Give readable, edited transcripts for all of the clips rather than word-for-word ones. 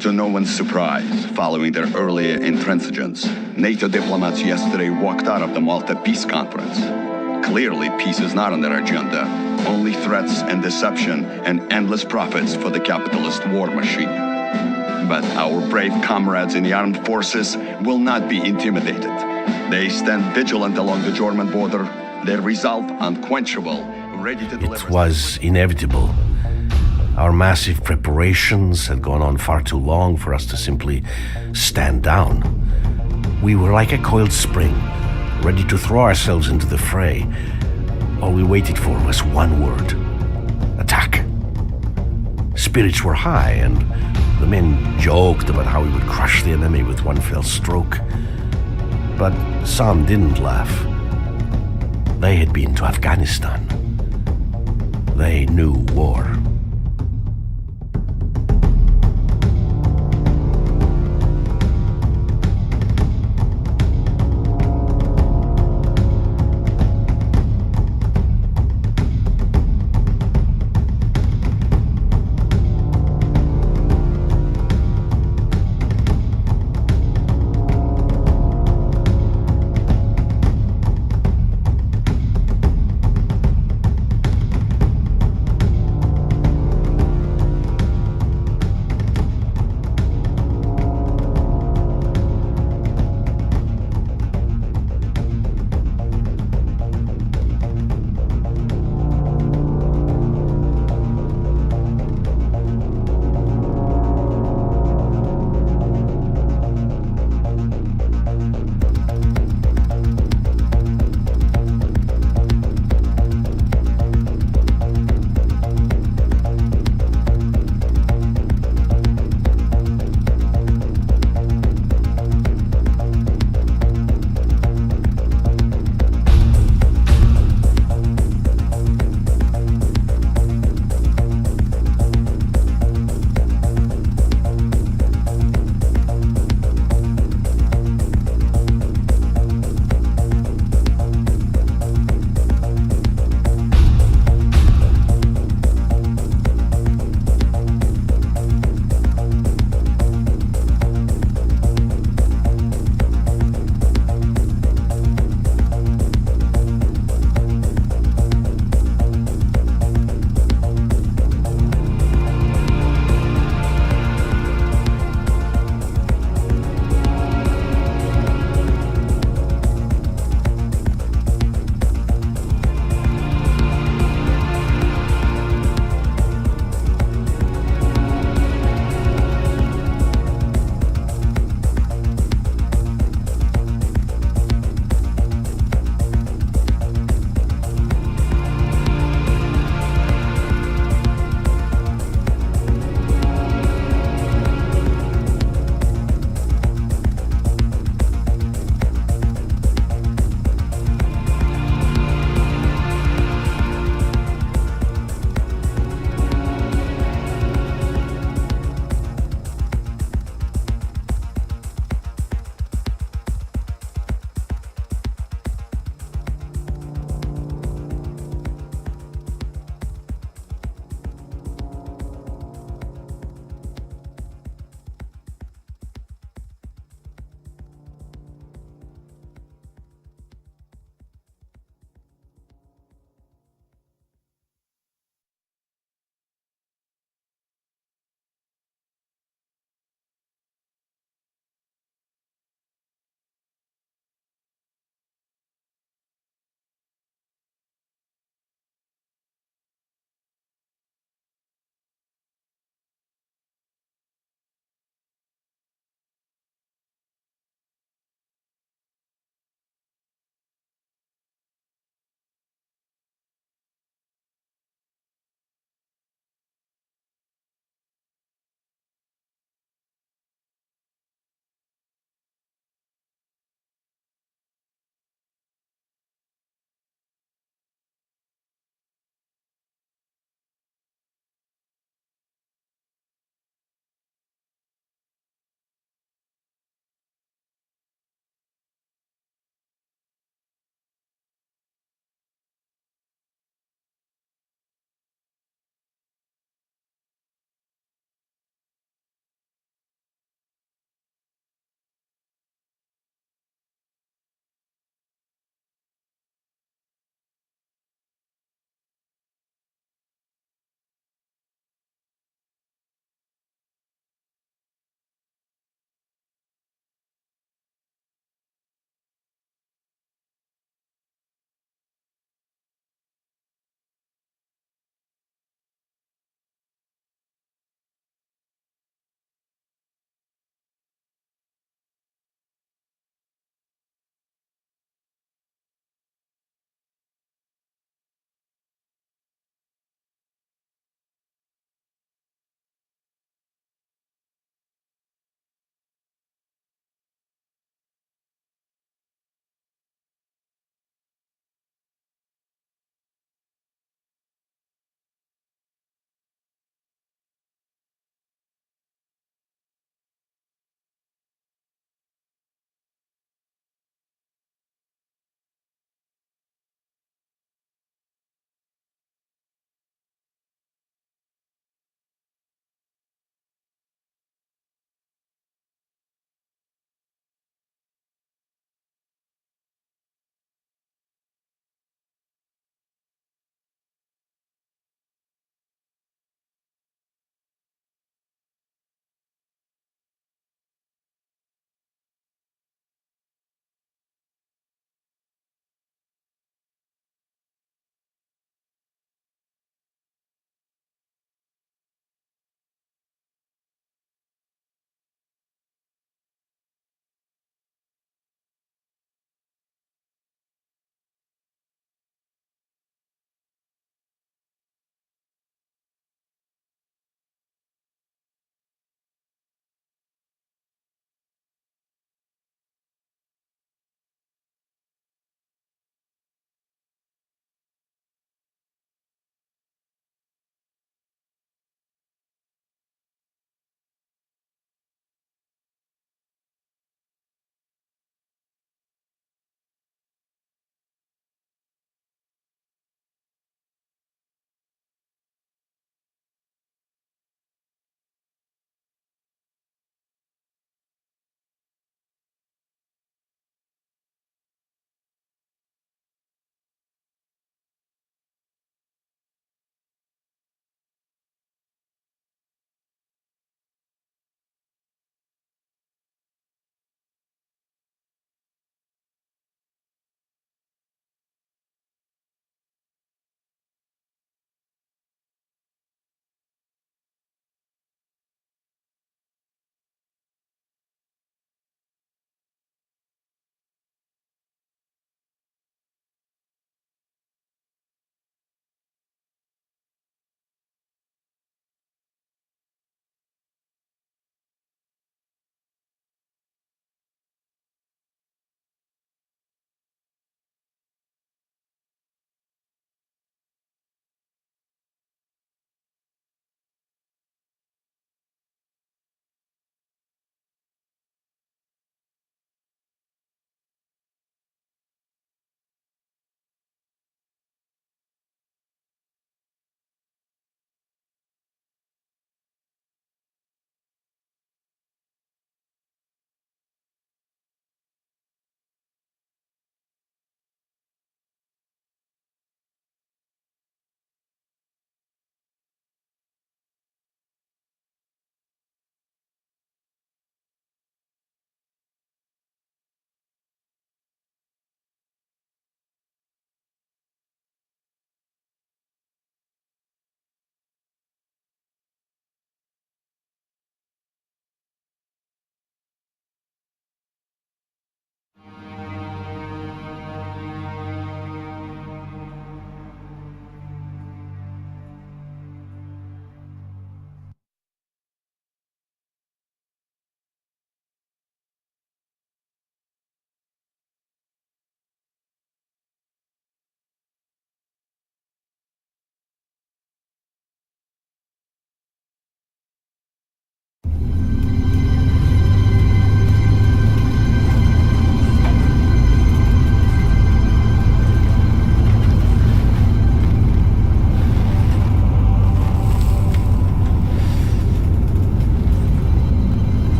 To no one's surprise, following their earlier intransigence, NATO diplomats yesterday walked out of the Malta Peace Conference. Clearly, peace is not on their agenda, only threats and deception and endless profits for the capitalist war machine. But our brave comrades in the armed forces will not be intimidated. They stand vigilant along the German border, their resolve unquenchable, ready to deliver... It was inevitable. Our massive preparations had gone on far too long for us to simply stand down. We were like a coiled spring, ready to throw ourselves into the fray. All we waited for was one word: attack. Spirits were high, and the men joked about how we would crush the enemy with one fell stroke. But some didn't laugh. They had been to Afghanistan. They knew war.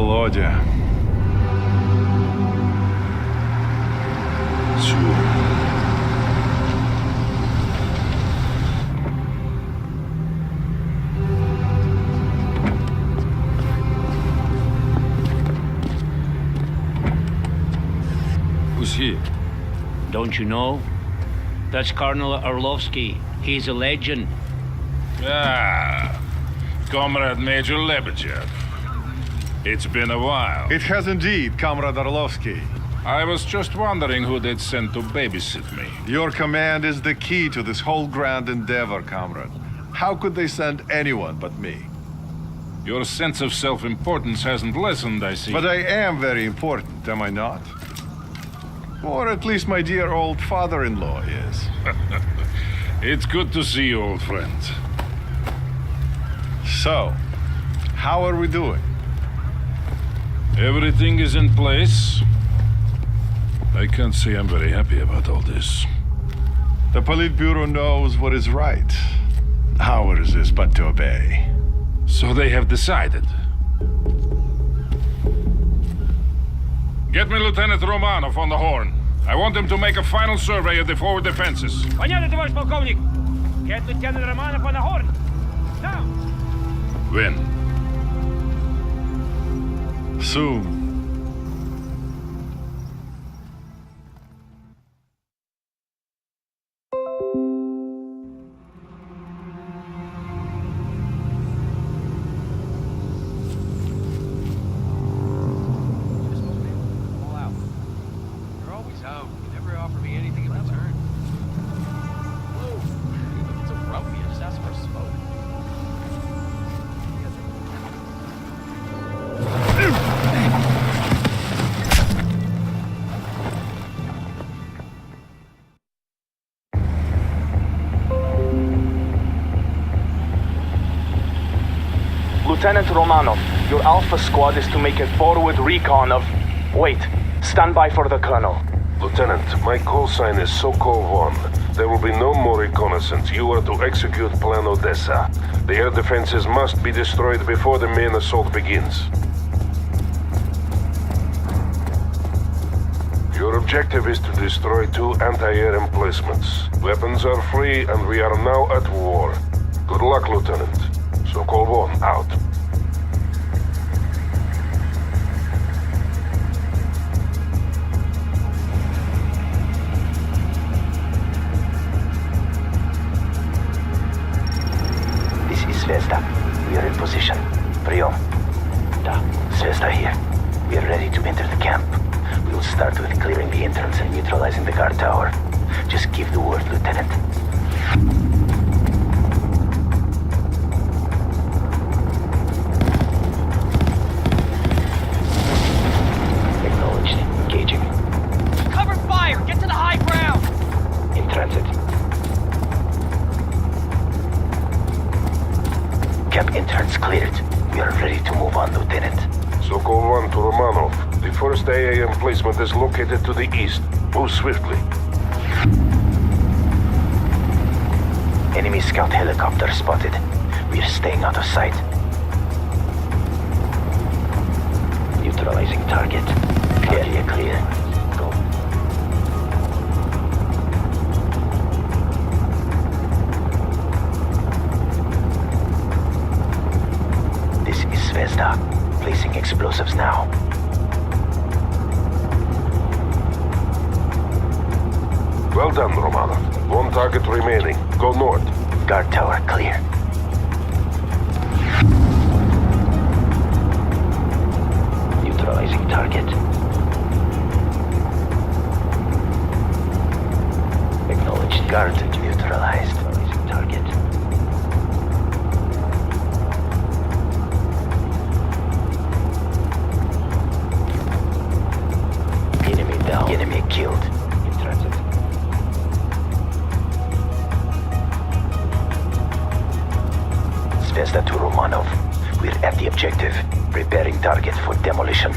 Володя. Who's he? Don't you know? That's Colonel Orlovsky. He's a legend. Ah, Comrade Major Lebedev. It's been a while. It has indeed, Comrade Orlovsky. I was just wondering who they'd send to babysit me. Your command is the key to this whole grand endeavor, comrade. How could they send anyone but me? Your sense of self-importance hasn't lessened, I see. But I am very important, am I not? Or at least my dear old father-in-law is. It's good to see you, old friend. So, how are we doing? Everything is in place. I can't say I'm very happy about all this. The Politburo knows what is right. Ours is but to obey. So they have decided. Get me Lieutenant Romanov on the horn. I want him to make a final survey of the forward defenses. Понятно, товарищ полковник. Get Lieutenant Romanov on the horn. Now. When? Soon. Lieutenant Romanov, your Alpha squad is to make a forward recon of... Wait, stand by for the Colonel. Lieutenant, my call sign is Sokol 1. There will be no more reconnaissance. You are to execute Plan Odessa. The air defenses must be destroyed before the main assault begins. Your objective is to destroy 2 anti-air emplacements. Weapons are free and we are now at war. Good luck, Lieutenant. Sokol 1, out. This is Zvezda. We are in position. Priom. Da, Zvezda here. We are ready to enter the camp. We will start with clearing the entrance and neutralizing the guard tower. Just give the word, Lieutenant. Acknowledged. Engaging. Cover fire. Get to the high ground. In transit. Camp entrance cleared. We are ready to move on, Lieutenant. Sokol 1 to Romanov. The first AA emplacement is located to the east. Move swiftly. Enemy scout helicopter spotted. We are staying out of sight. Neutralizing target. Area clear. Go. This is Zvezda. Placing explosives now. Well done, Romanov. 1 target remaining. Go north. Guard tower clear. Neutralizing target. Acknowledged. Guard neutralized. Neutralizing target. Enemy down. Enemy killed. In transit. Zvezda to Romanov. We're at the objective. Preparing target for demolition.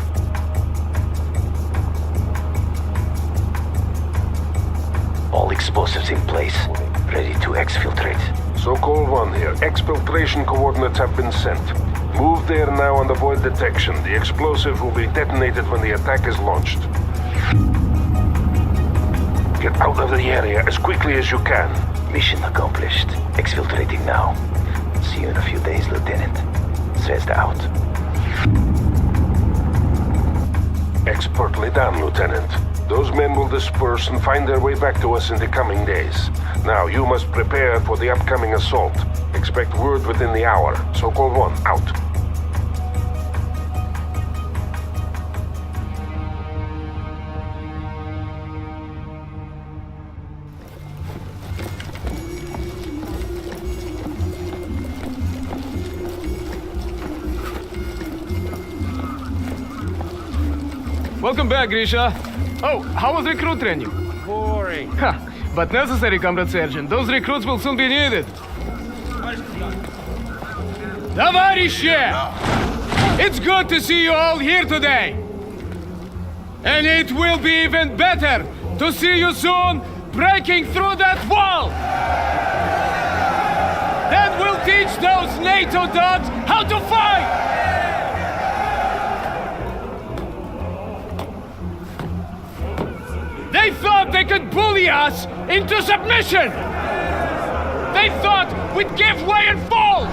All explosives in place. Ready to exfiltrate. Sokol 1 here. Exfiltration coordinates have been sent. Move there now and avoid detection. The explosive will be detonated when the attack is launched. Get out of the area as quickly as you can. Mission accomplished. Exfiltrating now. See you in a few days, Lieutenant. Zvezda out. Expertly done, Lieutenant. Those men will disperse and find their way back to us in the coming days. Now, you must prepare for the upcoming assault. Expect word within the hour. Sokol 1, out. Welcome back, Grisha. Oh, how was recruit training? Boring. Ha, but necessary, Comrade Sergeant. Those recruits will soon be needed. Товарищи! It's good to see you all here today. And it will be even better to see you soon breaking through that wall. That will teach those NATO dogs how to fight. They thought they could bully us into submission! They thought we'd give way and fall!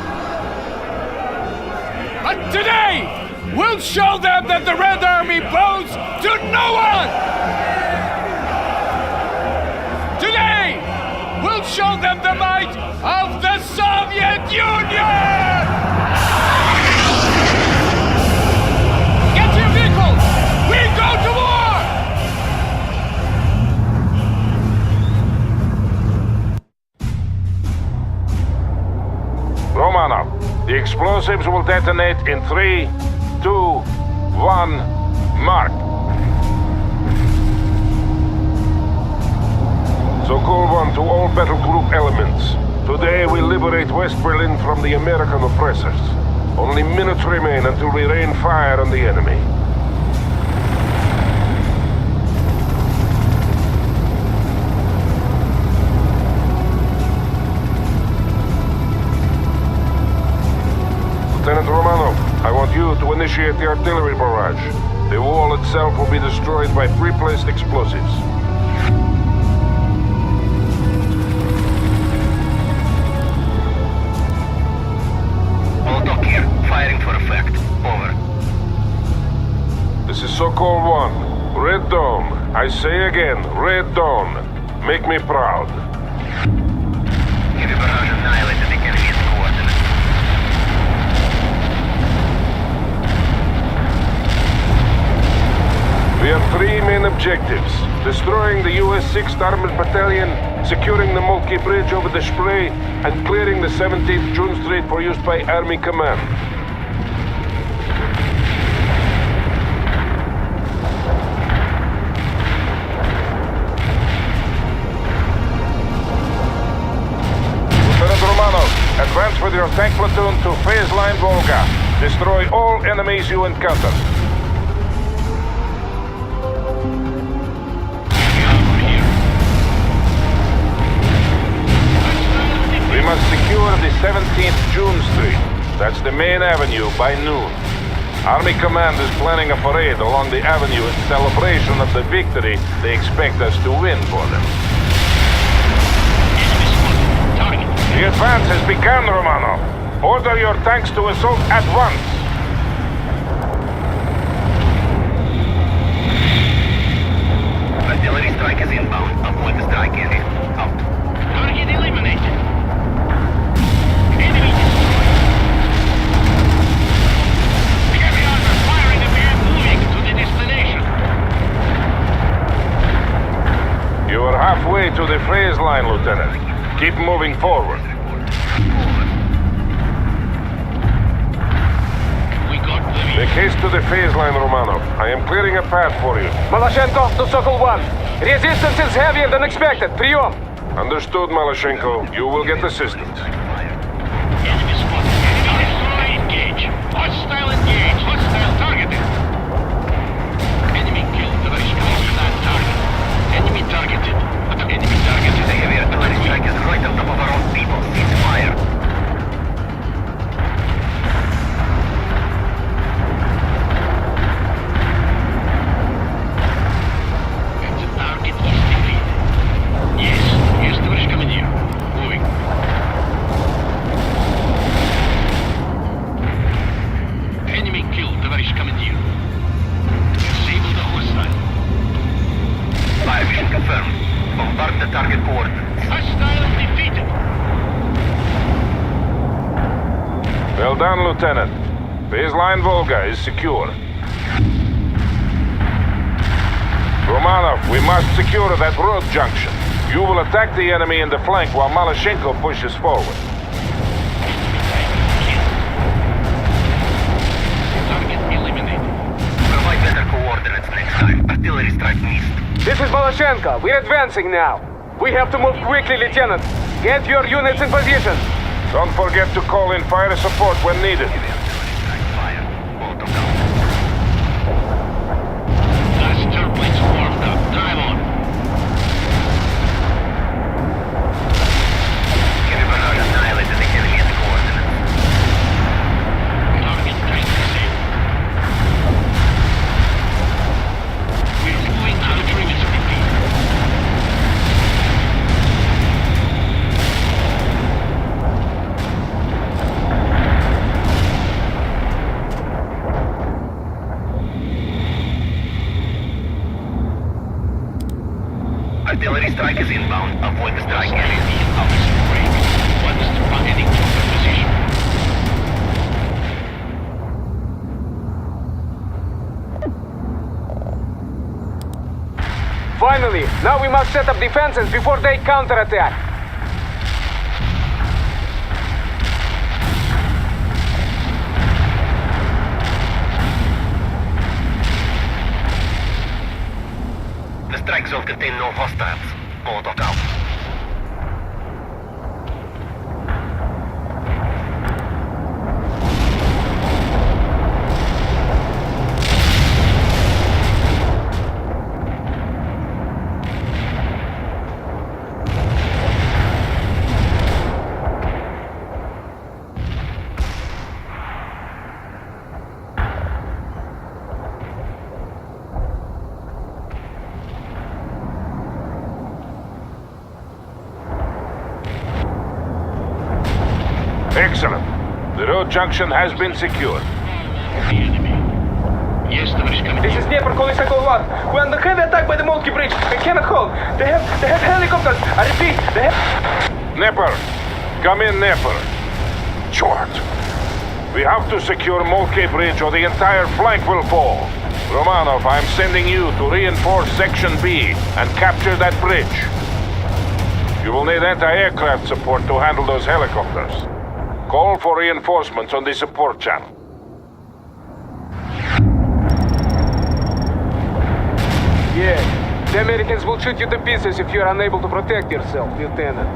But today, we'll show them that the Red Army bows to no one! Today, we'll show them the might of the Soviet Union! Get to your vehicles! We go to war! Romanov, the explosives will detonate in 3, 2, 1, mark. Sokol 1 to all battle group elements. Today we liberate West Berlin from the American oppressors. Only minutes remain until we rain fire on the enemy. Lieutenant Romanov, I want you to initiate the artillery barrage. The wall itself will be destroyed by pre-placed explosives. Molotov here, firing for effect. Over. This is Sokol 1. Red Dawn. I say again, Red Dawn. Make me proud. Heavy barrage annihilated the enemy's coordinates. We have 3 main objectives. Destroying the US 6th Armored Battalion, securing the Moltke Bridge over the Spree, and clearing the 17th June Street for use by Army Command. Lieutenant Romanov, advance with your tank platoon to phase line Volga. Destroy all enemies you encounter. We must secure the 17th June Street. That's the main avenue by noon. Army Command is planning a parade along the avenue in celebration of the victory they expect us to win for them. The advance has begun, Romanov. Order your tanks to assault at once. Artillery strike is inbound. Avoid the strike area. Out. Target eliminated. Enemy destroyed. Heavy armor firing the man moving to the destination. You are halfway to the phase line, Lieutenant. Keep moving forward. Make haste to the phase line, Romanov. I am clearing a path for you. Maloshenko to Sokol 1. Resistance is heavier than expected. Прием! Understood, Maloshenko. You will get assistance. Enemy spotted. Enemy engage. Hostile engage. Hostile targeted. Enemy killed. Товарищ close that target. Enemy targeted. Enemy targeted. The heavy artillery strike is right on top of our own people. Cease fire. done, Lieutenant. Baseline Volga is secure. Romanov, we must secure that road junction. You will attack the enemy in the flank while Malashenko pushes forward. Target eliminated. Provide better coordinates next time. Artillery strike missed. This is Malashenko. We're advancing now. We have to move quickly, Lieutenant. Get your units in position. Don't forget to call in fire support when needed. Last turbine's warmed up. Drive on. Heavy barrage annihilated the enemy at the coordinates. Target tank safe. We're moving out of perimeter. Artillery strike is inbound. Avoid the strike area. Opposite break. What is the heading to the position? Finally, now we must set up defenses before they counterattack. The strike zone contains no hostiles. Molotov out. Excellent. The road junction has been secured. The enemy. Yes, товарищ командир. This is Dnieper calling Cycle 1. We're under heavy attack by the Moltke Bridge. We cannot hold. They have helicopters. I repeat, they have... Nepper! Come in, Nepper. Short. We have to secure Moltke Bridge or the entire flank will fall. Romanov, I'm sending you to reinforce Section B and capture that bridge. You will need anti-aircraft support to handle those helicopters. Call for reinforcements on the support channel. Yeah, the Americans will shoot you to pieces if you're unable to protect yourself, Lieutenant.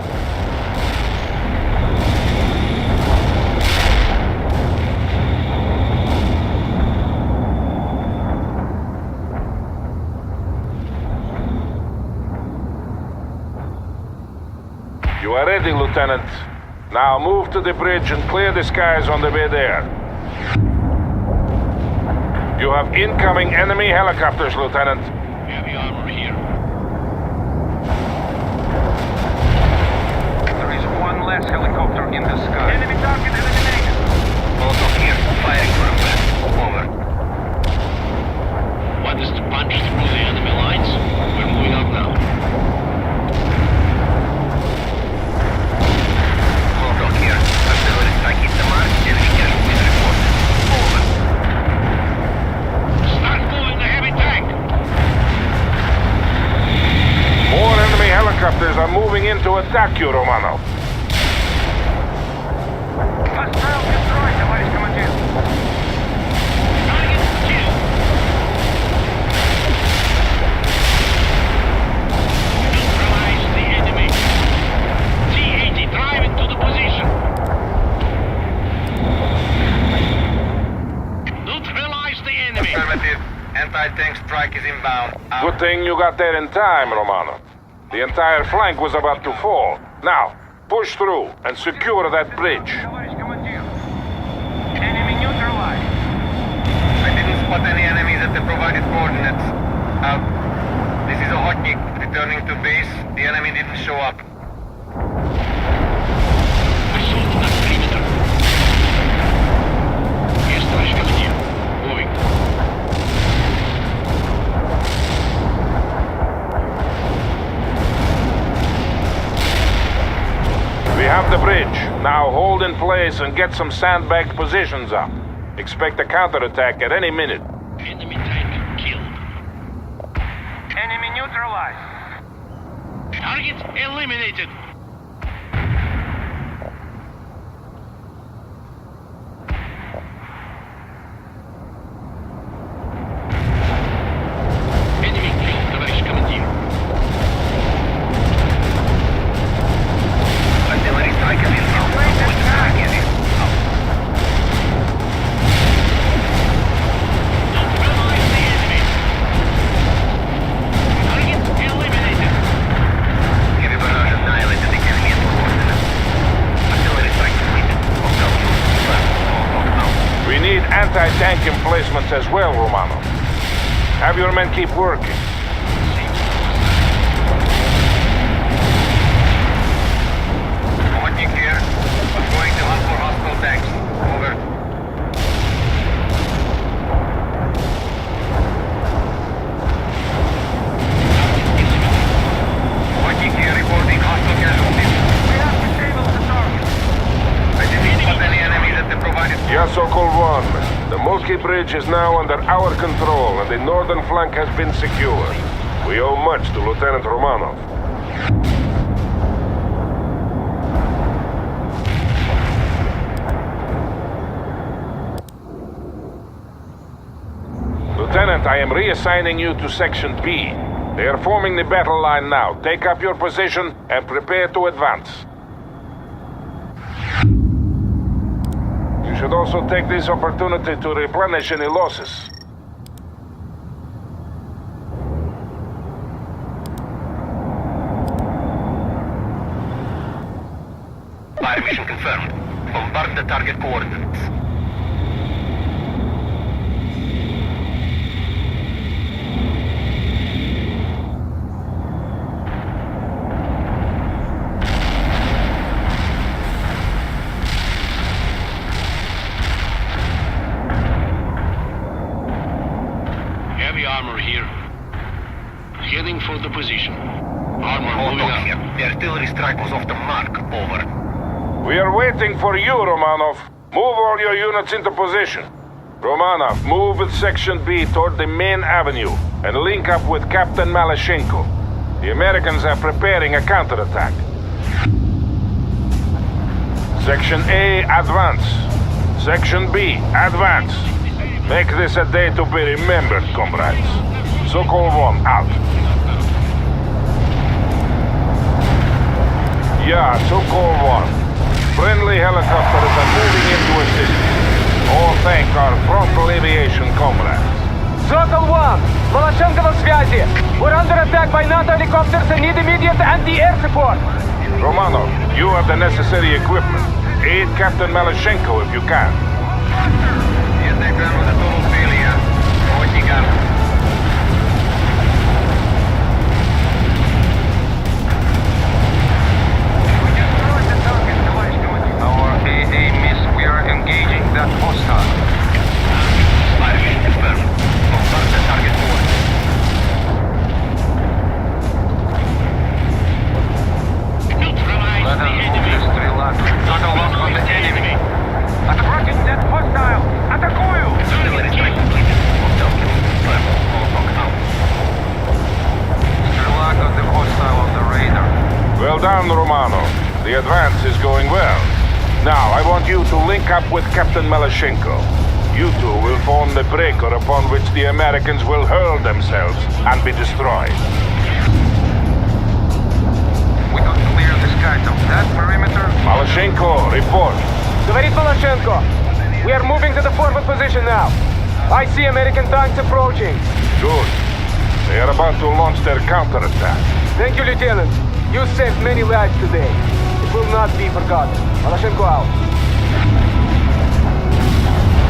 You are ready, Lieutenant. Now move to the bridge and clear the skies on the way there. You have incoming enemy helicopters, Lieutenant. Heavy armor here. There is one less helicopter in the sky. Enemy target eliminated. Molotov here. Firing from west. Over. What is the punch through the enemy lines? We're moving up now. Molotov here. Artillery strike hit the mark. Enemy casualties reported. Over. Start moving the heavy tank. More enemy helicopters are moving in to attack you, Romanov. Hostile destroyed, товарищ командир. Target killed. Neutralize the enemy. T-80 drive into the position. Neutralize the enemy. Affirmative. Anti-tank strike is inbound. Good thing you got there in time, Romanov. The entire flank was about to fall. Now, push through and secure that bridge. Товарищ командир. Enemy neutralized. I didn't spot any enemies at the provided coordinates. Out. This is Ohotnik returning to base. The enemy didn't show up. Assault that perimeter. Yes, товарищ командир. Moving. We have the bridge. Now hold in place and get some sandbagged positions up. Expect a counterattack at any minute. Enemy tank killed. Enemy neutralized. Target eliminated. Enemy killed, товарищ командир. Artillery strike is in. Neutralize the enemy. Target eliminated. Heavy barrage annihilated the enemy at coordinates. Artillery strike completed. We need anti-tank emplacements as well, Romano. Have your men keep working. Hodnik here. I'm going to hunt for hostile tanks. Over. Hodnik here reporting hostile casualties. We have disabled the target. I didn't spot any enemies at the provided... Yes, Sokol 1. The Mulki Bridge is now under our control and the northern flank has been secured. We owe much to Lieutenant Romanov. Lieutenant, I am reassigning you to Section B. They are forming the battle line now. Take up your position and prepare to advance. You should also take this opportunity to replenish any losses. Fire mission confirmed. Bombard the target coordinates. Heavy armor here. Heading for the position. Armor Hold moving on up. here. The artillery strike was off the mark. Over. We are waiting for you, Romanov. Move all your units into position. Romanov, move with Section B toward the main avenue and link up with Captain Malashenko. The Americans are preparing a counterattack. Section A, advance. Section B, advance. Make this a day to be remembered, comrades. Sokol 1, out. Yeah, Sokol 1. Friendly helicopters are moving into assistance. All thank our frontal aviation comrades. Sokol 1! Malashenko на связи! We're under attack by NATO helicopters and need immediate anti-air support! Romanov, you have the necessary equipment. Aid Captain Malashenko if you can. Yes, I can with a total failure. Hodnik out. Our AA miss. We are engaging that hostile. Fire mission confirmed. Bombard the target coordinates. Neutralize Let the us move enemy. this Strelak. Not a lot on the enemy. Атакуйте that hostile! Атакую! Artillery strike completed. Hostile killing confirmed. All knock out. Strelak got the hostile on the radar. Well done, Romano. The advance is going well. Now, I want you to link up with Captain Malashenko. You two will form the breaker upon which the Americans will hurl themselves and be destroyed. We got clear the skies of that perimeter. Malashenko, report. Говорит Malashenko. We are moving to the forward position now. I see American tanks approaching. Good. They are about to launch their counterattack. Thank you, Lieutenant. You saved many lives today. It will not be forgotten. Malashenko out.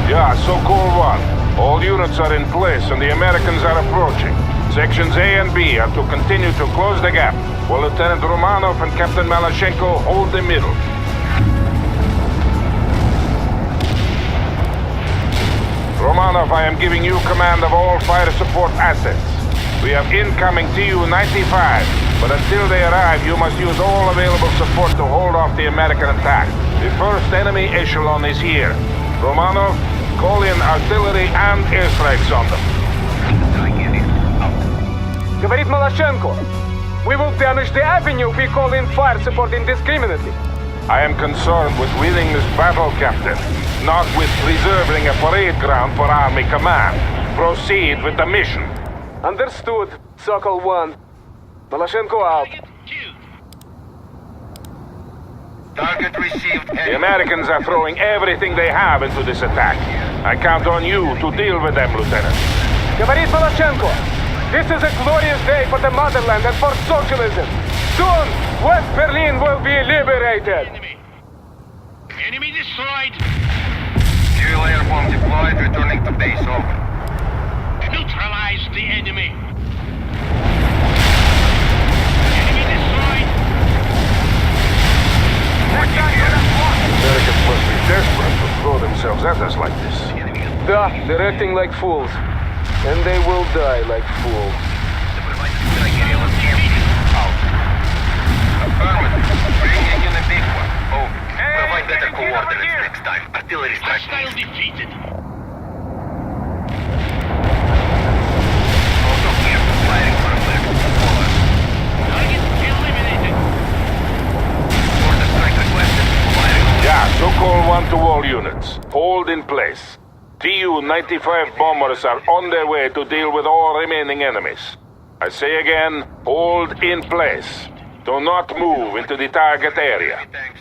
Yeah, Sokol 1. All units are in place and the Americans are approaching. Sections A and B are to continue to close the gap, while Lieutenant Romanov and Captain Malashenko hold the middle. Romanov, I am giving you command of all fire support assets. We have incoming Tu-95. But until they arrive, you must use all available support to hold off the American attack. The first enemy echelon is here. Romanov, call in artillery and airstrikes on them. Говорит Малашенko. We will damage the avenue if we call in fire support indiscriminately. I am concerned with winning this battle, Captain, not with reserving a parade ground for Army Command. Proceed with the mission. Understood, Sokol 1. Malashенko out. Target received. The Americans are throwing everything they have into this attack. I count on you to deal with them, Lieutenant. Говорит Малашенko. This is a glorious day for the motherland and for socialism. Soon, West Berlin will be liberated. Enemy destroyed. Fuel air bomb deployed, returning to base. Over. Neutralize the enemy. Enemy destroyed. Americans must be desperate to throw themselves at us like this. Да, they're acting like fools. And they will die like fools. Affirmative. Bringing in a big one. Over. Provide better coordinates next time. Artillery strike. Hostile defeated. Also here. Firing for effect. Over. Target eliminated. Order strike requested. Firing. Yeah, so call 1 to all units. Hold in place. Tu-95 bombers are on their way to deal with all remaining enemies. I say again, hold in place. Do not move into the target area. Thanks.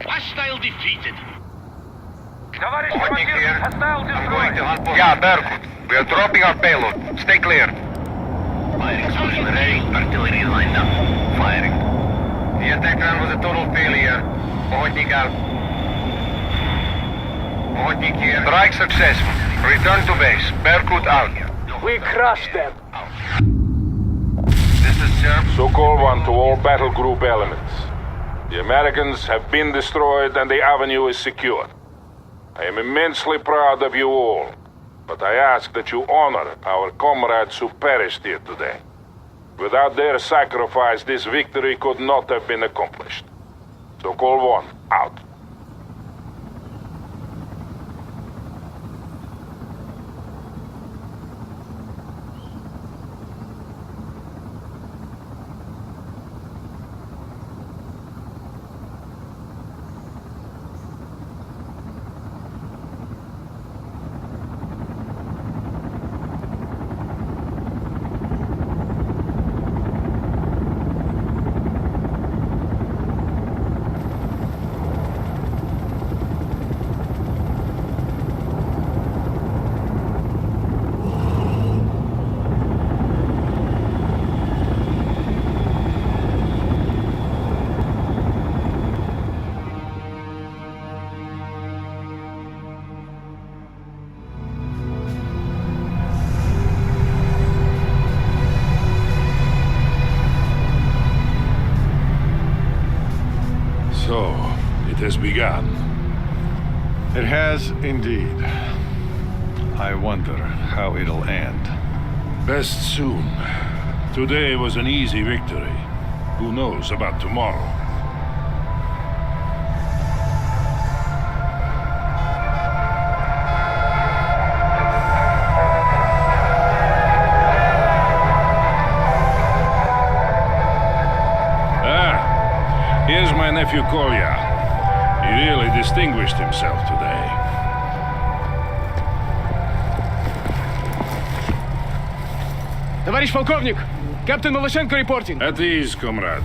Hostile defeated. Holding here. I'm going to hunt for... Yeah, Berkut. We are dropping our payload. Stay clear. Firing solution ready. Artillery lined up. Firing. The attack run was a total failure. Pohodnik out. Pohodnik here. Strike successful. Return to base. Berkut out. We crushed them. This is Serb. So call 1 to all battle group elements. The Americans have been destroyed and the avenue is secured. I am immensely proud of you all, but I ask that you honor our comrades who perished here today. Without their sacrifice, this victory could not have been accomplished. So call 1 out. So, it has begun. It has indeed. I wonder how it'll end. Best soon. Today was an easy victory. Who knows about tomorrow? Here's my nephew Kolya. He really distinguished himself today. Товарищ полковник, Captain Malashенko reporting. At ease, comrade.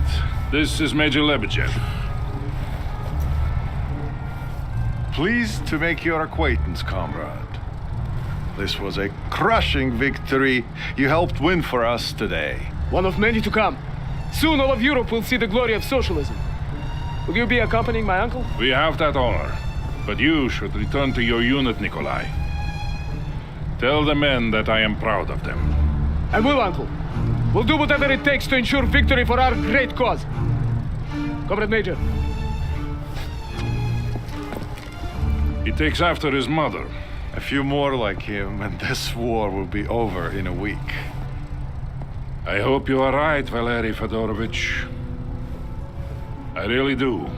This is Major Lebedev. Pleased to make your acquaintance, comrade. This was a crushing victory you helped win for us today. One of many to come. Soon all of Europe will see the glory of socialism. Will you be accompanying my uncle? We have that honor. But you should return to your unit, Nikolai. Tell the men that I am proud of them. I will, uncle. We'll do whatever it takes to ensure victory for our great cause. Comrade Major. He takes after his mother. A few more like him, and this war will be over in a week. I hope you are right, Valery Fedorovich. I really do.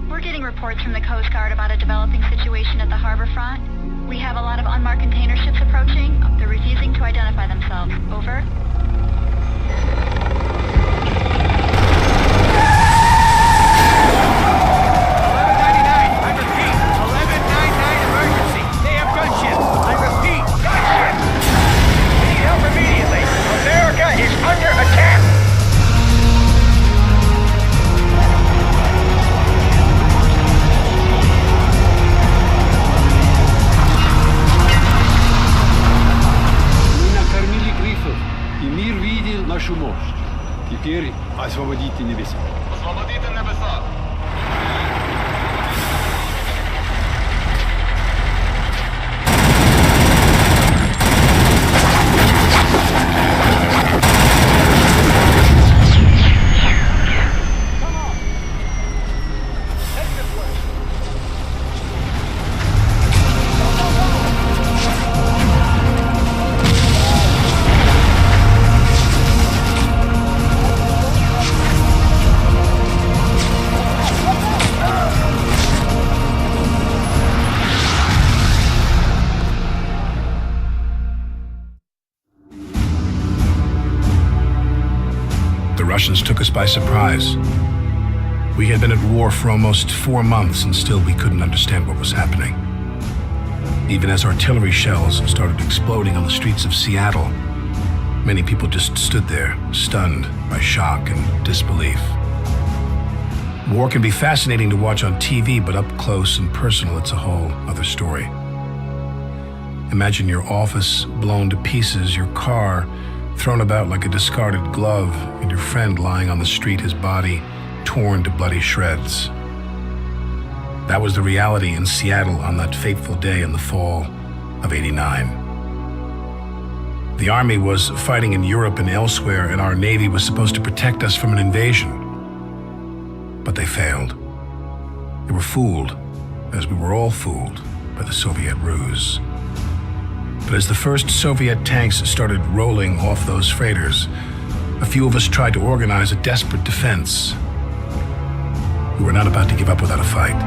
We're getting reports from the Coast Guard about a developing situation at the harbor front. We have a lot of unmarked container ships approaching. They're refusing to identify themselves. Over. Теперь освободите небеса. Освободите небеса. The Russians took us by surprise. We had been at war for almost 4 months, and still we couldn't understand what was happening. Even as artillery shells started exploding on the streets of Seattle, many people just stood there, stunned by shock and disbelief. War can be fascinating to watch on TV, but up close and personal, it's a whole other story. Imagine your office blown to pieces, your car thrown about like a discarded glove, and your friend lying on the street, his body torn to bloody shreds. That was the reality in Seattle on that fateful day in the fall of '89. The Army was fighting in Europe and elsewhere, and our Navy was supposed to protect us from an invasion. But they failed. They were fooled, as we were all fooled, by the Soviet ruse. But as the first Soviet tanks started rolling off those freighters, a few of us tried to organize a desperate defense. We were not about to give up without a fight.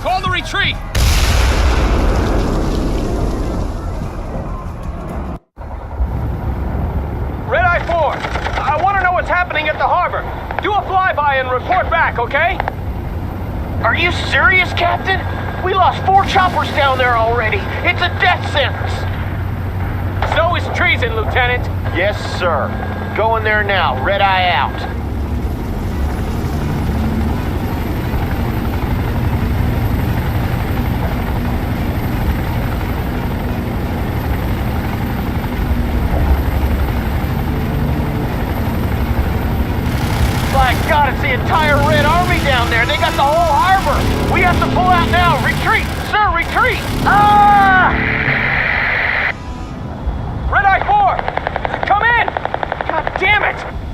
Call the retreat! Red Eye 4, I want to know what's happening at the harbor. Do a flyby and report back, okay? Are you serious, Captain? We lost 4 choppers down there already. It's a death sentence. So is treason, Lieutenant. Yes, sir. Going there now. Red Eye out. My God, it's the entire Red Army down there. They got the whole harbor. We have to pull out now. Retreat, sir, retreat. Ah! Red Eye 4, come in. God damn it.